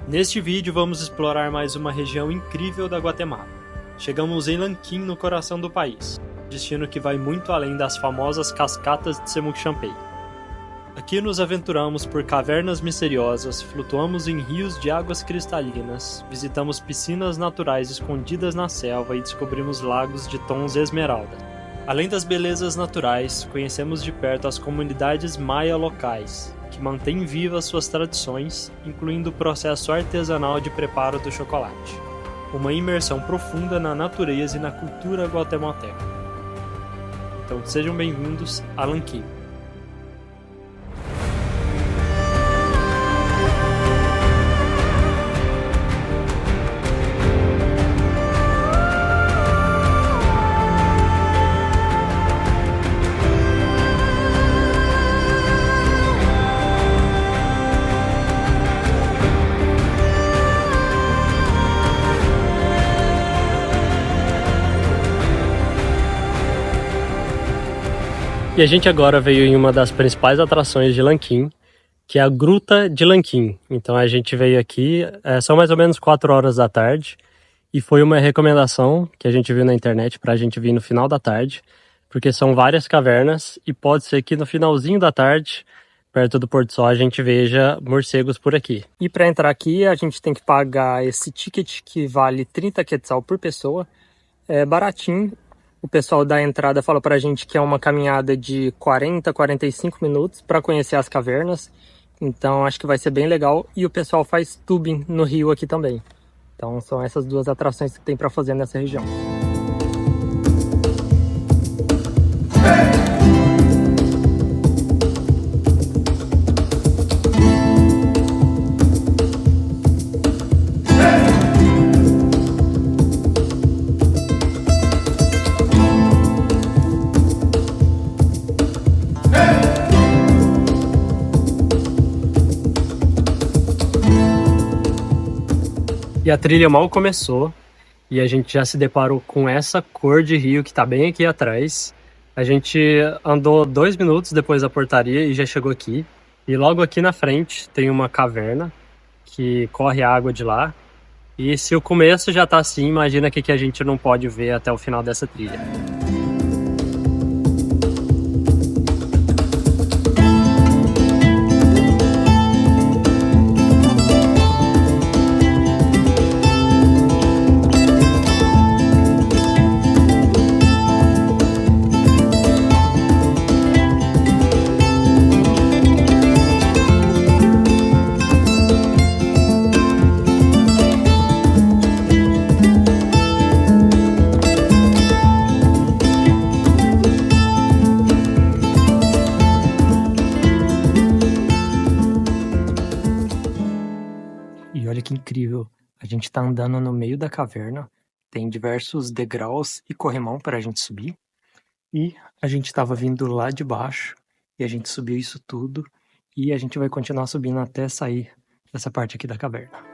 Neste vídeo vamos explorar mais uma região incrível da Guatemala. Chegamos em Lanquín, no coração do país, destino que vai muito além das famosas cascatas de Semuc-Champey. Aqui nos aventuramos por cavernas misteriosas, flutuamos em rios de águas cristalinas, visitamos piscinas naturais escondidas na selva e descobrimos lagos de tons esmeralda. Além das belezas naturais, conhecemos de perto as comunidades maia locais, que mantêm vivas suas tradições, incluindo o processo artesanal de preparo do chocolate. Uma imersão profunda na natureza e na cultura guatemalteca. Então sejam bem-vindos a Lanquín. E a gente agora veio em uma das principais atrações de Lanquín, que é a Gruta de Lanquín. Então a gente veio aqui, são mais ou menos 4 horas da tarde, e foi uma recomendação que a gente viu na internet para a gente vir no final da tarde, porque são várias cavernas e pode ser que no finalzinho da tarde, perto do pôr do sol, a gente veja morcegos por aqui. E para entrar aqui a gente tem que pagar esse ticket que vale 30 quetzal por pessoa, é baratinho. O pessoal da entrada falou pra gente que é uma caminhada de 40, 45 minutos para conhecer as cavernas. Então acho que vai ser bem legal. E o pessoal faz tubing no rio aqui também. Então são essas duas atrações que tem para fazer nessa região. E a trilha mal começou e a gente já se deparou com essa cor de rio que tá bem aqui atrás. A gente andou 2 minutos depois da portaria e já chegou aqui. E logo aqui na frente tem uma caverna que corre água de lá. E se o começo já tá assim, imagina o que a gente não pode ver até o final dessa trilha. E olha que incrível, a gente tá andando no meio da caverna, tem diversos degraus e corrimão para a gente subir, e a gente tava vindo lá de baixo, e a gente subiu isso tudo, e a gente vai continuar subindo até sair dessa parte aqui da caverna.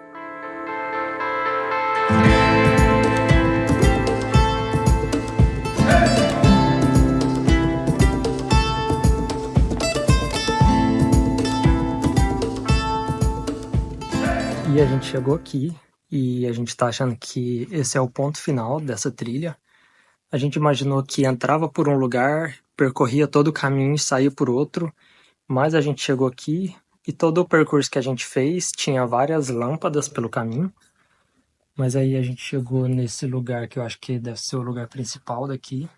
E a gente chegou aqui e a gente tá achando que esse é o ponto final dessa trilha. A gente imaginou que entrava por um lugar, percorria todo o caminho e saía por outro, mas a gente chegou aqui e todo o percurso que a gente fez tinha várias lâmpadas pelo caminho. Mas aí a gente chegou nesse lugar que eu acho que deve ser o lugar principal daqui.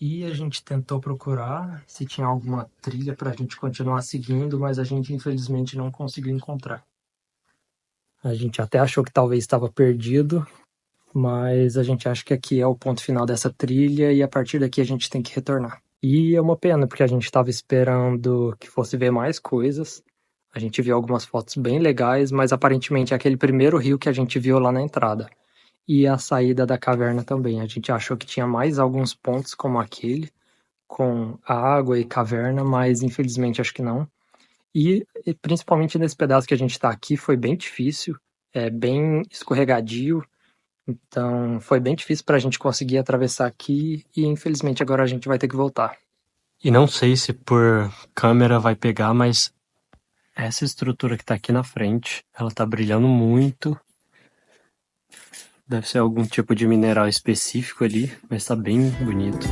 E a gente tentou procurar se tinha alguma trilha pra gente continuar seguindo, mas a gente infelizmente não conseguiu encontrar. A gente até achou que talvez estava perdido, mas a gente acha que aqui é o ponto final dessa trilha e a partir daqui a gente tem que retornar. E é uma pena, porque a gente estava esperando que fosse ver mais coisas. A gente viu algumas fotos bem legais, mas aparentemente é aquele primeiro rio que a gente viu lá na entrada. E a saída da caverna também. A gente achou que tinha mais alguns pontos como aquele, com água e caverna, mas infelizmente acho que não. E principalmente nesse pedaço que a gente tá aqui foi bem difícil, é bem escorregadio, então foi bem difícil pra gente conseguir atravessar aqui e infelizmente agora a gente vai ter que voltar. E não sei se por câmera vai pegar, mas essa estrutura que tá aqui na frente, ela tá brilhando muito. Deve ser algum tipo de mineral específico ali, mas tá bem bonito.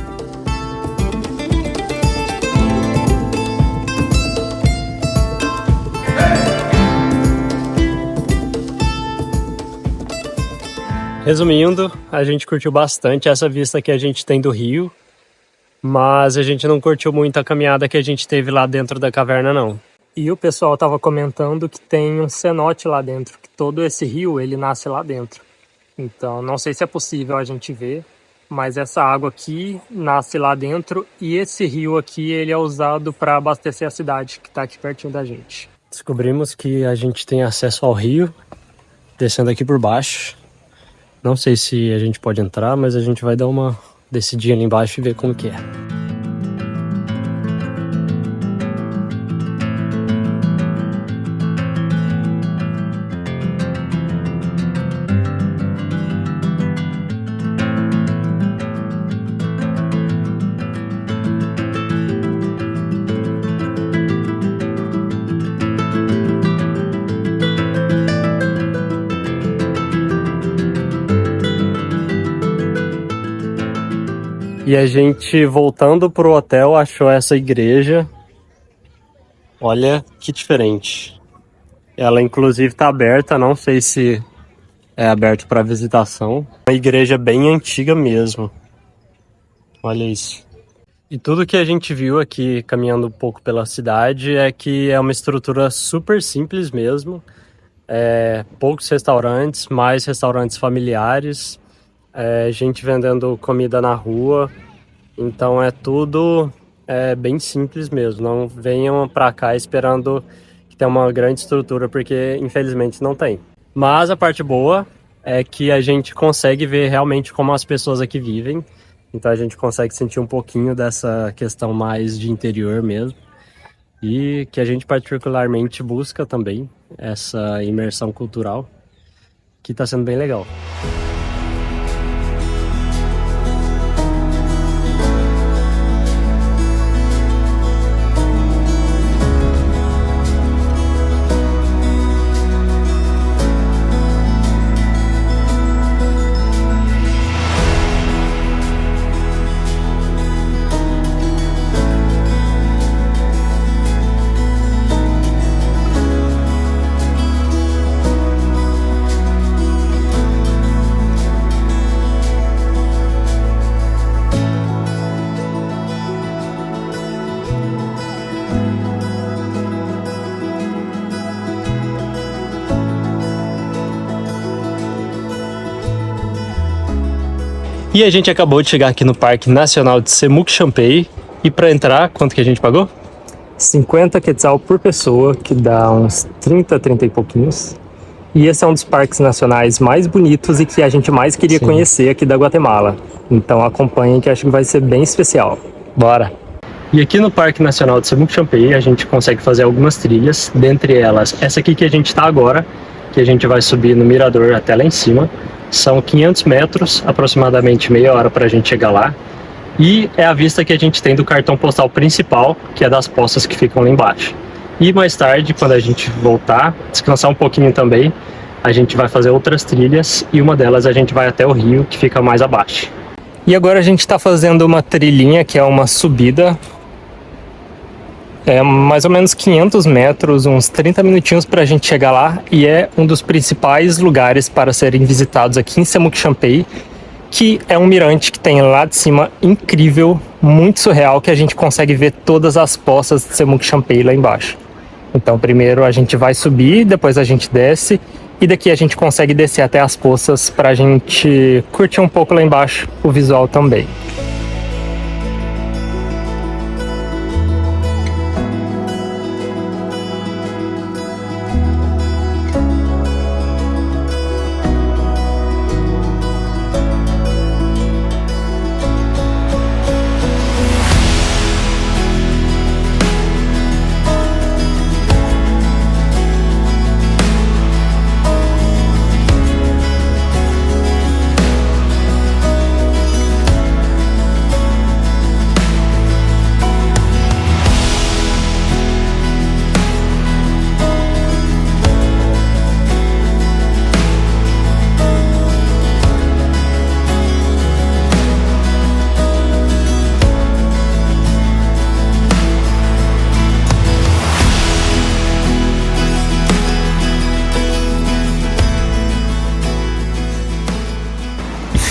Resumindo, a gente curtiu bastante essa vista que a gente tem do rio, mas a gente não curtiu muito a caminhada que a gente teve lá dentro da caverna, não. E o pessoal tava comentando que tem um cenote lá dentro, que todo esse rio ele nasce lá dentro. Então, não sei se é possível a gente ver, mas essa água aqui nasce lá dentro e esse rio aqui ele é usado para abastecer a cidade que está aqui pertinho da gente. Descobrimos que a gente tem acesso ao rio, descendo aqui por baixo. Não sei se a gente pode entrar, mas a gente vai dar uma descidinha ali embaixo e ver como que é. E a gente, voltando pro hotel, achou essa igreja. Olha que diferente. Ela, inclusive, tá aberta, não sei se é aberto para visitação. Uma igreja bem antiga mesmo. Olha isso. E tudo que a gente viu aqui, caminhando um pouco pela cidade, é que é uma estrutura super simples mesmo. Poucos restaurantes, mais restaurantes familiares. Gente vendendo comida na rua, então é tudo bem simples mesmo. Não venham pra cá esperando que tenha uma grande estrutura, porque infelizmente não tem. Mas a parte boa é que a gente consegue ver realmente como as pessoas aqui vivem, então a gente consegue sentir um pouquinho dessa questão mais de interior mesmo, e que a gente particularmente busca também essa imersão cultural, que está sendo bem legal. E a gente acabou de chegar aqui no Parque Nacional de Semuc Champey. E para entrar, quanto que a gente pagou? 50 quetzal por pessoa, que dá uns 30 e pouquinhos. E esse é um dos parques nacionais mais bonitos e que a gente mais queria conhecer aqui da Guatemala. Então acompanhem, que acho que vai ser bem especial. Bora! E aqui no Parque Nacional de Semuc Champey a gente consegue fazer algumas trilhas, dentre elas essa aqui que a gente está agora, que a gente vai subir no mirador até lá em cima. São 500 metros, aproximadamente meia hora para a gente chegar lá. E é a vista que a gente tem do cartão postal principal, que é das poças que ficam lá embaixo. E mais tarde, quando a gente voltar, descansar um pouquinho também, a gente vai fazer outras trilhas e uma delas a gente vai até o rio, que fica mais abaixo. E agora a gente está fazendo uma trilhinha, que é uma subida. É mais ou menos 500 metros, uns 30 minutinhos para a gente chegar lá, e é um dos principais lugares para serem visitados aqui em Semuc Champey, que é um mirante que tem lá de cima incrível, muito surreal, que a gente consegue ver todas as poças de Semuc Champey lá embaixo. Então primeiro a gente vai subir, depois a gente desce, e daqui a gente consegue descer até as poças para a gente curtir um pouco lá embaixo o visual também.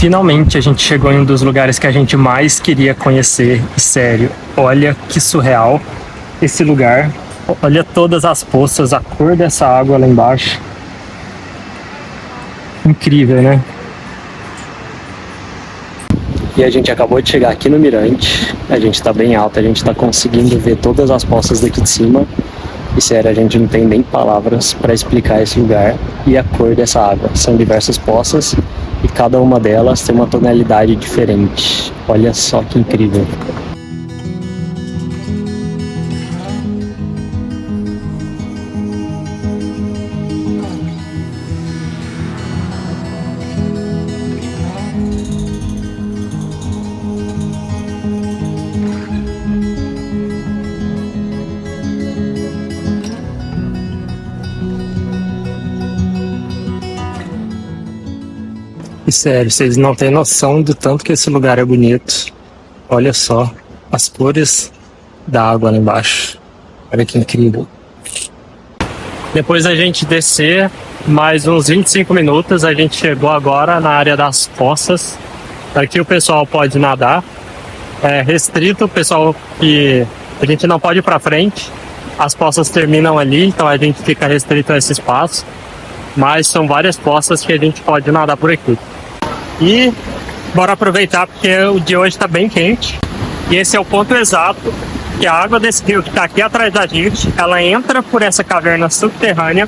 Finalmente a gente chegou em um dos lugares que a gente mais queria conhecer. Sério, olha que surreal esse lugar. Olha todas as poças, a cor dessa água lá embaixo. Incrível, né? E a gente acabou de chegar aqui no mirante. A gente tá bem alto, a gente tá conseguindo ver todas as poças daqui de cima. E sério, a gente não tem nem palavras para explicar esse lugar e a cor dessa água. São diversas poças e cada uma delas tem uma tonalidade diferente. Olha só que incrível. E sério, vocês não têm noção do tanto que esse lugar é bonito. Olha só as cores da água lá embaixo. Olha que incrível. Depois da gente descer mais uns 25 minutos, a gente chegou agora na área das poças. Aqui o pessoal pode nadar. É restrito, o pessoal que a gente não pode ir para frente. As poças terminam ali, então a gente fica restrito a esse espaço. Mas são várias poças que a gente pode nadar por aqui. E bora aproveitar porque o dia hoje está bem quente. E esse é o ponto exato que a água desse rio que está aqui atrás da gente, ela entra por essa caverna subterrânea,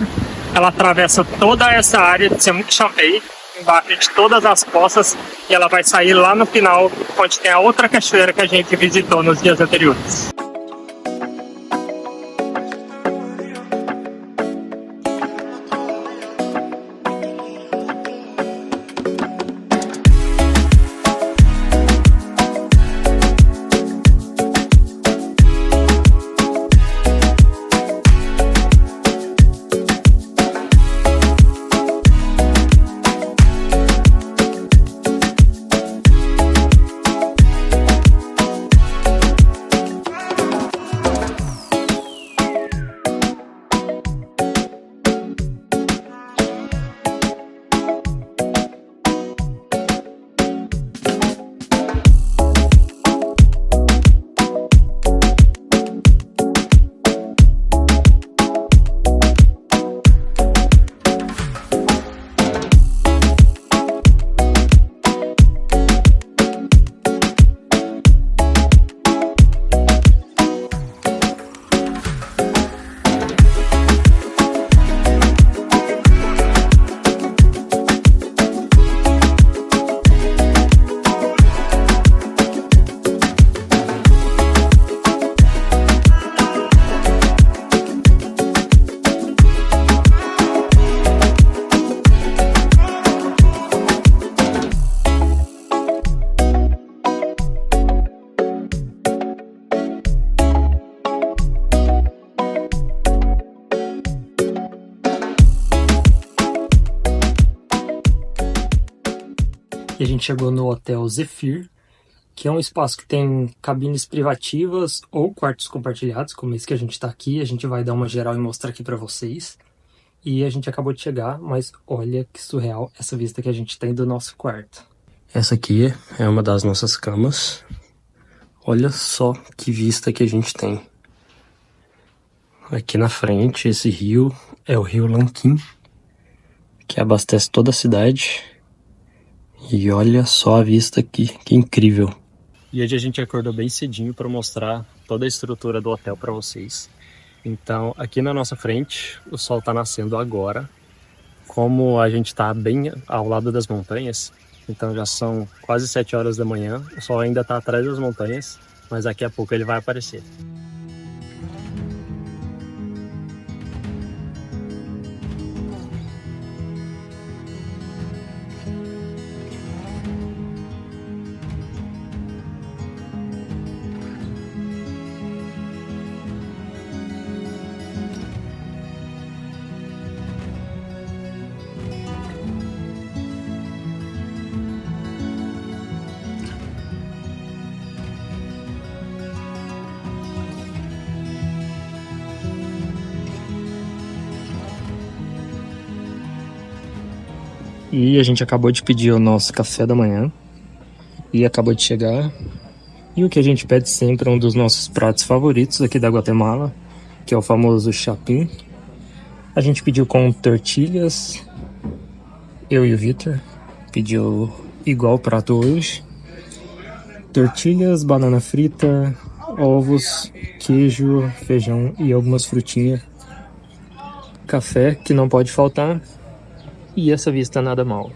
ela atravessa toda essa área de Semuc-Champey, embaixo de todas as poças, e ela vai sair lá no final, onde tem a outra cachoeira que a gente visitou nos dias anteriores. E a gente chegou no Hotel Zephyr, que é um espaço que tem cabines privativas ou quartos compartilhados, como esse que a gente está aqui. A gente vai dar uma geral e mostrar aqui para vocês. E a gente acabou de chegar, mas olha que surreal essa vista que a gente tem do nosso quarto. Essa aqui é uma das nossas camas. Olha só que vista que a gente tem. Aqui na frente, esse rio é o rio Lanquim, que abastece toda a cidade. E olha só a vista aqui, que incrível. E hoje a gente acordou bem cedinho para mostrar toda a estrutura do hotel para vocês. Então, aqui na nossa frente, o sol está nascendo agora. Como a gente está bem ao lado das montanhas, então já são quase 7 horas da manhã. O sol ainda está atrás das montanhas, mas daqui a pouco ele vai aparecer. E a gente acabou de pedir o nosso café da manhã. E acabou de chegar. E o que a gente pede sempre é um dos nossos pratos favoritos aqui da Guatemala, que é o famoso chapim. A gente pediu com tortilhas. Eu e o Victor pediu igual prato hoje. Tortilhas, banana frita, ovos, queijo, feijão e algumas frutinhas. Café, que não pode faltar. E essa vista nada mal.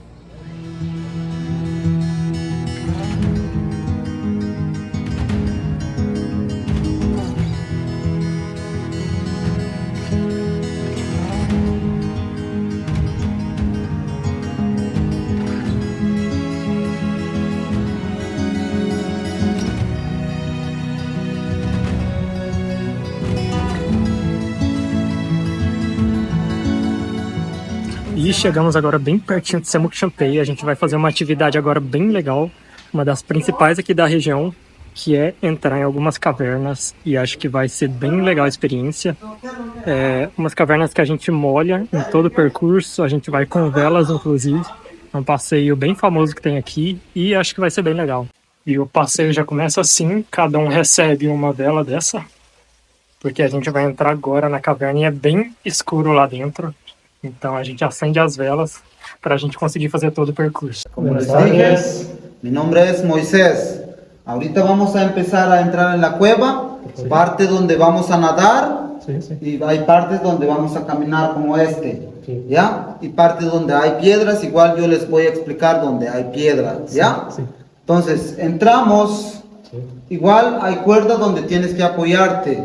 E chegamos agora bem pertinho de Semuc Champey. A gente vai fazer uma atividade agora bem legal, uma das principais aqui da região, que é entrar em algumas cavernas, e acho que vai ser bem legal a experiência. Umas cavernas que a gente molha em todo o percurso, a gente vai com velas inclusive, é um passeio bem famoso que tem aqui e acho que vai ser bem legal. E o passeio já começa assim, cada um recebe uma vela dessa, porque a gente vai entrar agora na caverna e é bem escuro lá dentro. Então a gente acende as velas para a gente conseguir fazer todo o percurso. Como les dije, mi nombre es Moisés. Ahorita vamos a empezar a entrar en la cueva, parte donde vamos a nadar y hay partes donde vamos a caminar como este, ¿ya? Y partes donde hay piedras, igual yo les voy a explicar donde hay piedras, ¿ya? Entonces entramos. Igual hay cuerdas donde tienes que apoyarte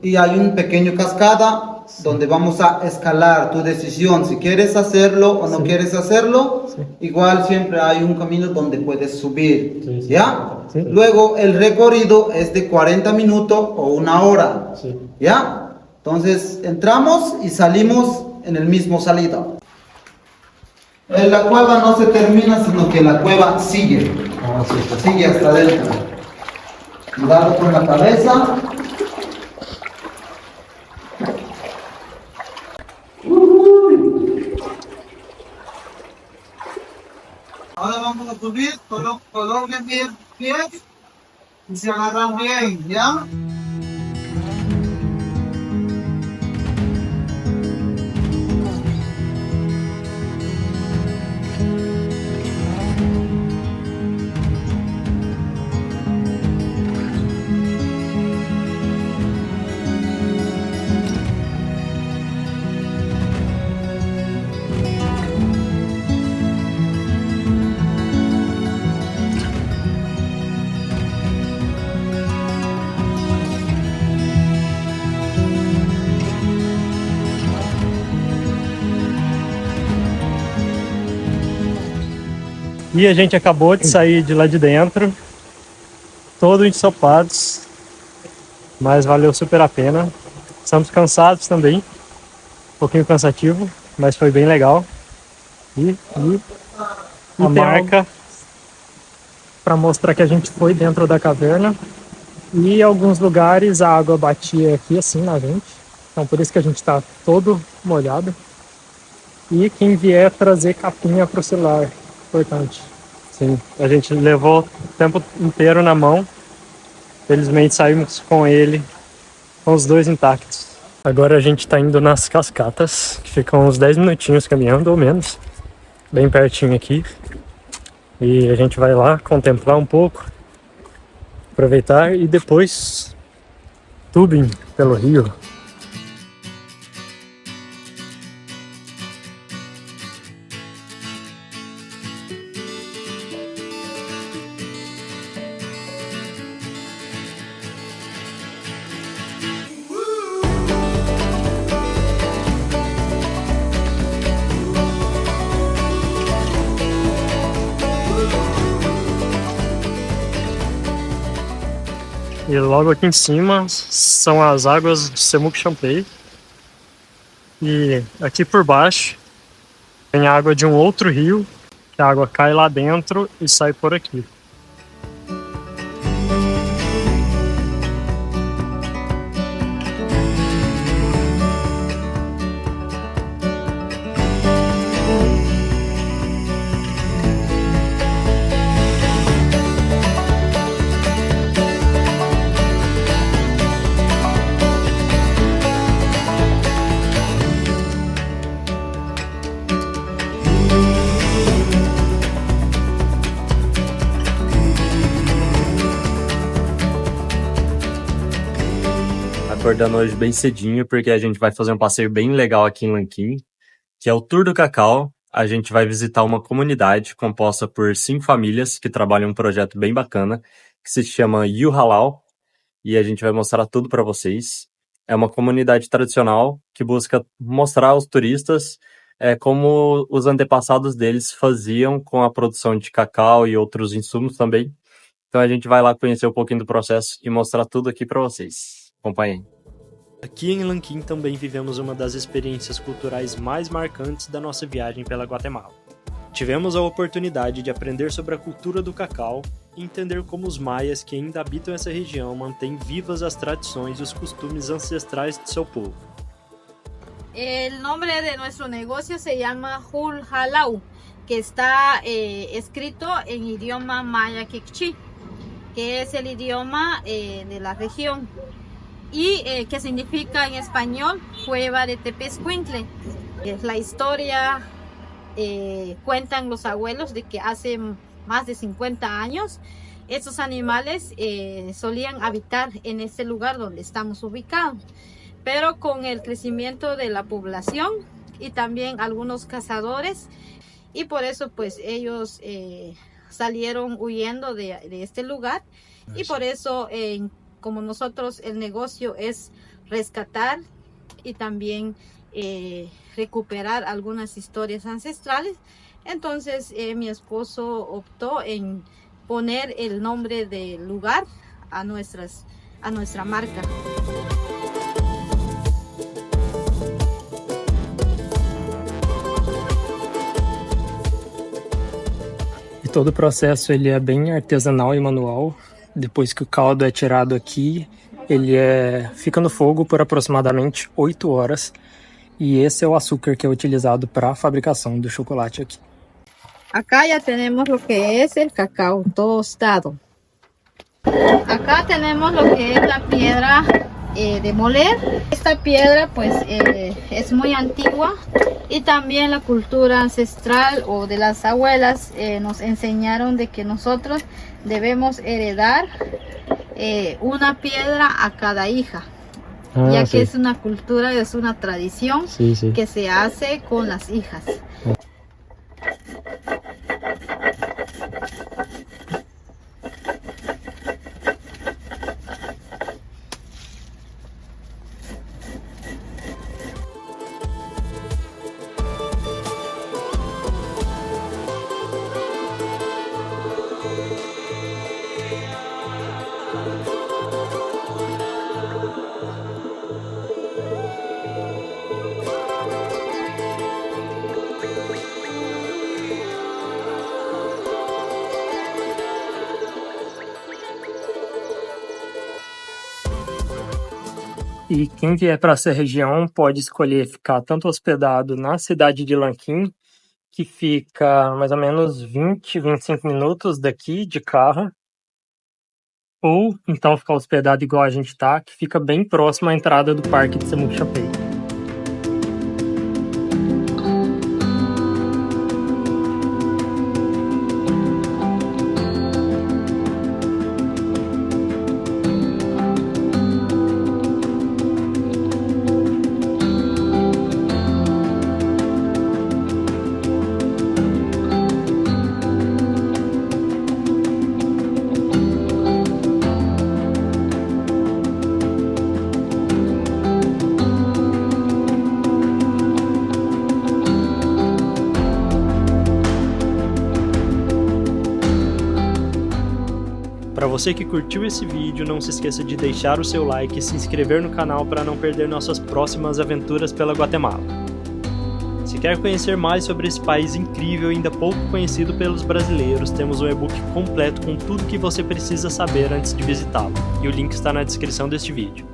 y hay un pequeño cascada donde vamos a escalar, tu decisión, si quieres hacerlo o no quieres hacerlo, igual siempre hay un camino donde puedes subir, ¿ya? Luego el recorrido es de 40 minutos o una hora, ¿ya? Entonces entramos y salimos en el mismo salida. La cueva no se termina, sino que la cueva sigue, sigue hasta adentro. Cuidado con la cabeza. Ahora vamos a subir, coloquen bien pies y se agarran bien, ¿ya? E a gente acabou de sair de lá de dentro, todo ensopados, mas valeu super a pena. Estamos cansados também, um pouquinho cansativo, mas foi bem legal. E a marca para mostrar que a gente foi dentro da caverna. E em alguns lugares a água batia aqui assim na gente, então por isso que a gente está todo molhado. E quem vier trazer capinha para o celular, importante. Sim, a gente levou o tempo inteiro na mão, felizmente saímos com ele, com os dois intactos. Agora a gente está indo nas cascatas, que ficam uns 10 minutinhos caminhando ou menos, bem pertinho aqui. E a gente vai lá contemplar um pouco, aproveitar e depois tubing pelo rio. E logo aqui em cima são as águas de Semuc Champey. E aqui por baixo tem a água de um outro rio, que a água cai lá dentro e sai por aqui. acordando hoje bem cedinho, porque a gente vai fazer um passeio bem legal aqui em Lanquim, que é o Tour do Cacau. A gente vai visitar uma comunidade composta por 5 famílias que trabalham em um projeto bem bacana, que se chama You Halal, e a gente vai mostrar tudo para vocês. É uma comunidade tradicional que busca mostrar aos turistas como os antepassados deles faziam com a produção de cacau e outros insumos também. Então a gente vai lá conhecer um pouquinho do processo e mostrar tudo aqui para vocês. Acompanhem. Aqui em Lanquim também vivemos uma das experiências culturais mais marcantes da nossa viagem pela Guatemala. Tivemos a oportunidade de aprender sobre a cultura do cacau e entender como os maias que ainda habitam essa região mantêm vivas as tradições e os costumes ancestrais de seu povo. El nombre de nuestro negocio se llama Hul Halau, que está escrito en idioma maya quichí, que es el idioma de la región, y que significa en español Cueva de Tepezcuintle. Es la historia, cuentan los abuelos de que hace más de 50 años estos animales solían habitar en este lugar donde estamos ubicados. Pero con el crecimiento de la población y también algunos cazadores, y por eso pues ellos salieron huyendo de este lugar. Y por eso como nosotros el negocio es rescatar y también recuperar algunas historias ancestrales, entonces mi esposo optó en poner el nombre del lugar a nuestra marca. Todo o processo ele é bem artesanal e manual. Depois que o caldo é tirado aqui, ele fica no fogo por aproximadamente 8 horas. E esse é o açúcar que é utilizado para a fabricação do chocolate aqui. Acá ya tenemos lo que es el cacao tostado. Acá tenemos lo que es la piedra de moler. Esta piedra pues es muy antigua, y también la cultura ancestral o de las abuelas nos enseñaron de que nosotros debemos heredar una piedra a cada hija, ya que es una cultura, es una tradición que se hace con las hijas. E quem vier para essa região pode escolher ficar tanto hospedado na cidade de Lanquim, que fica mais ou menos 20, 25 minutos daqui de carro, ou então ficar hospedado igual a gente tá, que fica bem próximo à entrada do Parque de Semuc Chapey. Para você que curtiu esse vídeo, não se esqueça de deixar o seu like e se inscrever no canal para não perder nossas próximas aventuras pela Guatemala. Se quer conhecer mais sobre esse país incrível e ainda pouco conhecido pelos brasileiros, temos um e-book completo com tudo o que você precisa saber antes de visitá-lo, e o link está na descrição deste vídeo.